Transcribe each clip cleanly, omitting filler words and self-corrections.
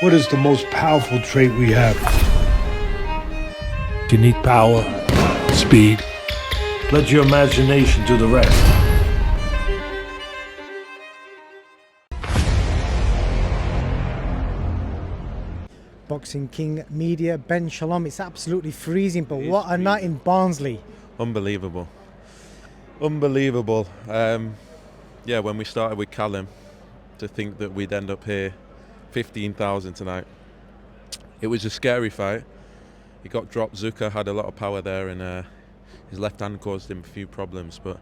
What is the most powerful trait we have? You need power, speed. Let your imagination do the rest. Boxing King Media, Ben Shalom. It's absolutely freezing, but what a night in Barnsley. Unbelievable. Yeah, when we started with Callum, to think that we'd end up here, 15,000 tonight. It was a scary fight. He got dropped. Zucker had a lot of power there, and his left hand caused him a few problems, but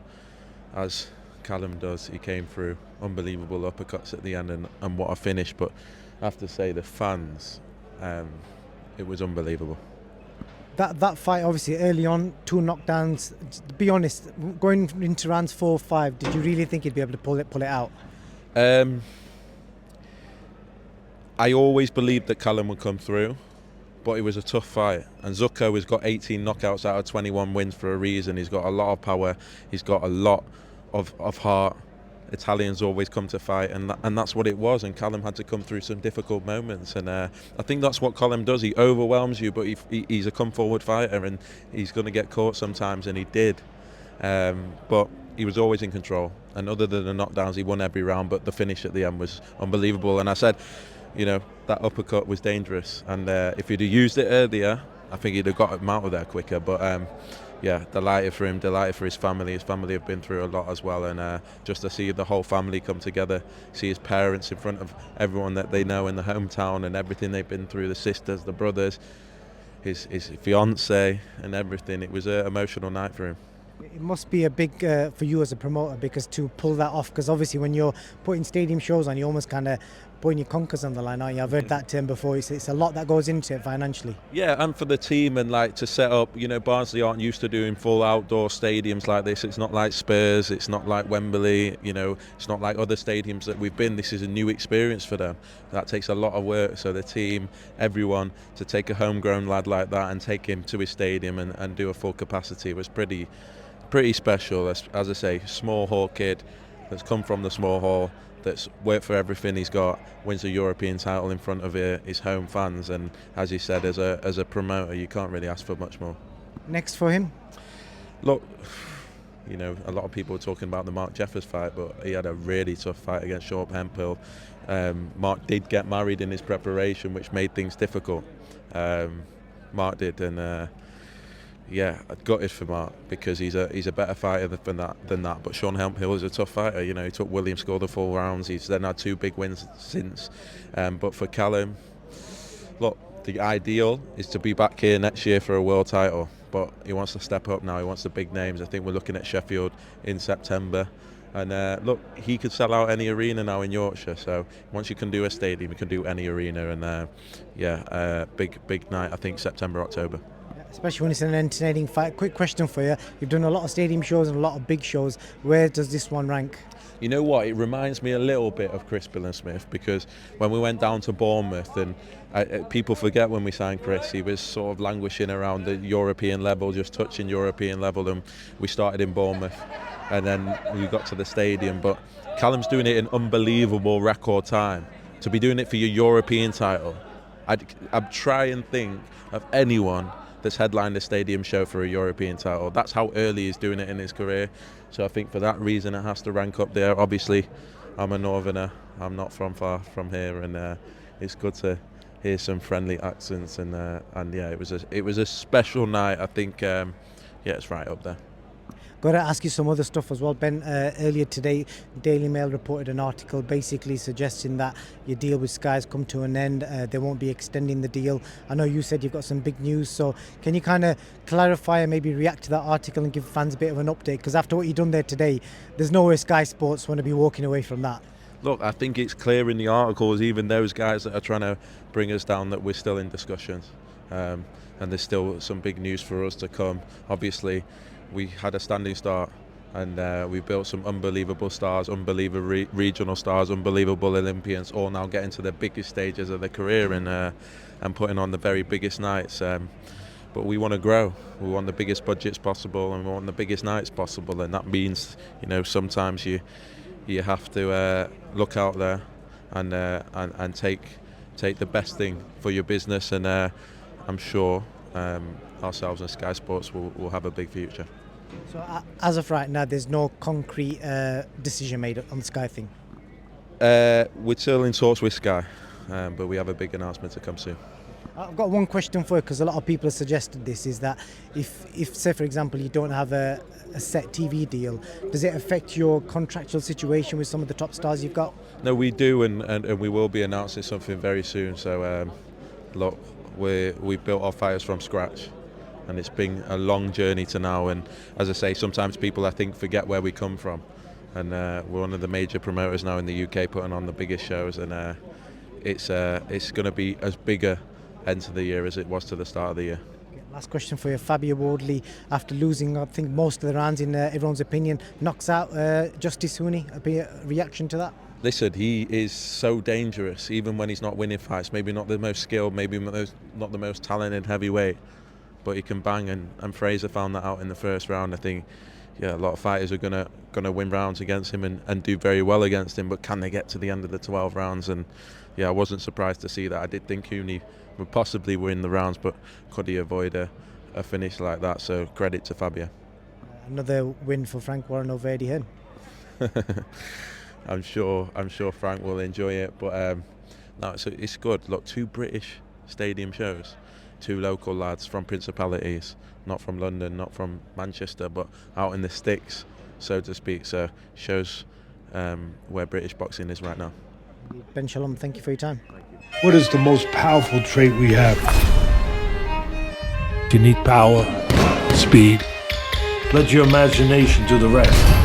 as Callum does, he came through. Unbelievable uppercuts at the end, and what a finish. But I have to say, the fans, it was unbelievable. That fight, obviously, early on, 2 knockdowns. To be honest, going into rounds 4, 5, did you really think he'd be able to pull it out? I always believed that Callum would come through, but it was a tough fight. And Zucker has got 18 knockouts out of 21 wins for a reason. He's got a lot of power. He's got a lot of heart. Italians always come to fight, and that's what it was. And Callum had to come through some difficult moments. And I think that's what Callum does. He overwhelms you, but he's a come-forward fighter, and he's going to get caught sometimes, and he did. But he was always in control. And other than the knockdowns, he won every round, but the finish at the end was unbelievable. And I said, that uppercut was dangerous, and if he'd have used it earlier, I think he'd have got him out of there quicker. But yeah, delighted for him, delighted for his family. His family have been through a lot as well, and just to see the whole family come together, see his parents in front of everyone that they know in the hometown and everything they've been through, the sisters, the brothers, his fiancée and everything. It was an emotional night for him. It must be a big for you as a promoter, because to pull that off, because obviously when you're putting stadium shows on, you almost kind of putting your conkers on the line, aren't you? I've heard that term before. It's a lot that goes into it financially. Yeah, and for the team, and like to set up, Barnsley aren't used to doing full outdoor stadiums like this. It's not like Spurs, it's not like Wembley, it's not like other stadiums that we've been. This is a new experience for them. That takes a lot of work. So the team, everyone, to take a homegrown lad like that and take him to his stadium and do a full capacity was pretty special. As I say, small hall kid that's come from the small hall, that's worked for everything he's got, wins a European title in front of his home fans, and as you said, as a promoter, you can't really ask for much more. Next for him? Look, a lot of people are talking about the Mark Jeffers fight, but he had a really tough fight against Sean Hemphill. Mark did get married in his preparation, which made things difficult. Mark did, and yeah, I'd gutted for Mark, because he's a better fighter than that. But Sean Hemphill is a tough fighter. He took Williams, scored the full rounds. He's then had 2 big wins since. But for Callum, look, the ideal is to be back here next year for a world title. But he wants to step up now. He wants the big names. I think we're looking at Sheffield in September. And look, he could sell out any arena now in Yorkshire. So once you can do a stadium, you can do any arena. And big night, I think September, October. Especially when it's an entertaining fight. Quick question for you. You've done a lot of stadium shows and a lot of big shows. Where does this one rank? You know what? It reminds me a little bit of Chris Billingsmith, because when we went down to Bournemouth, and people forget when we signed Chris, he was sort of languishing around the European level, just touching European level, and we started in Bournemouth, and then we got to the stadium. But Callum's doing it in unbelievable record time. To be doing it for your European title, I'd try and think of anyone that's headlined a stadium show for a European title. That's how early he's doing it in his career. So I think for that reason it has to rank up there. Obviously, I'm a northerner. I'm not from far from here, and it's good to hear some friendly accents. And yeah, it was a special night. I think yeah, it's right up there. Got to ask you some other stuff as well, Ben. Earlier today, Daily Mail reported an article basically suggesting that your deal with Sky's come to an end. They won't be extending the deal. I know you said you've got some big news, so can you kind of clarify and maybe react to that article and give fans a bit of an update? Because after what you've done there today, there's no way Sky Sports want to be walking away from that. Look, I think it's clear in the articles, even those guys that are trying to bring us down, that we're still in discussions. And there's still some big news for us to come. Obviously, we had a standing start, and we built some unbelievable stars, unbelievable regional stars, unbelievable Olympians, all now getting to the biggest stages of their career and putting on the very biggest nights. But we want to grow. We want the biggest budgets possible, and we want the biggest nights possible, and that means, sometimes you have to look out there and take take the best thing for your business, and I'm sure ourselves and Sky Sports will have a big future. So as of right now, there's no concrete decision made on the Sky thing? We're still in talks with Sky, but we have a big announcement to come soon. I've got one question for you, because a lot of people have suggested this, is that if say for example you don't have a set TV deal, does it affect your contractual situation with some of the top stars you've got? No, we do, and we will be announcing something very soon. So look, we built our fighters from scratch, and it's been a long journey to now. And as I say, sometimes people, I think, forget where we come from, and we're one of the major promoters now in the UK, putting on the biggest shows, and it's going to be as big a end to the year as it was to the start of the year. Last question for you. Fabio Wardley, after losing I think most of the rounds in everyone's opinion, knocks out Justice HUNI. A reaction to that? Listen, he is so dangerous, even when he's not winning fights. Maybe not the most skilled, maybe not the most talented heavyweight, but he can bang, and Fraser found that out in the first round. I think a lot of fighters are gonna win rounds against him and do very well against him, but can they get to the end of the 12 rounds? And I wasn't surprised to see that. I did think HUNI would possibly win the rounds, but could he avoid a finish like that? So credit to Fabio. Another win for Frank Warren over Eddie Hearn. I'm sure Frank will enjoy it, but no, it's good. Look, 2 British stadium shows, 2 local lads from principalities, not from London, not from Manchester, but out in the sticks, so to speak. So shows where British boxing is right now. Ben Shalom, thank you for your time. What is the most powerful trait we have? You need power, speed. Let your imagination do the rest.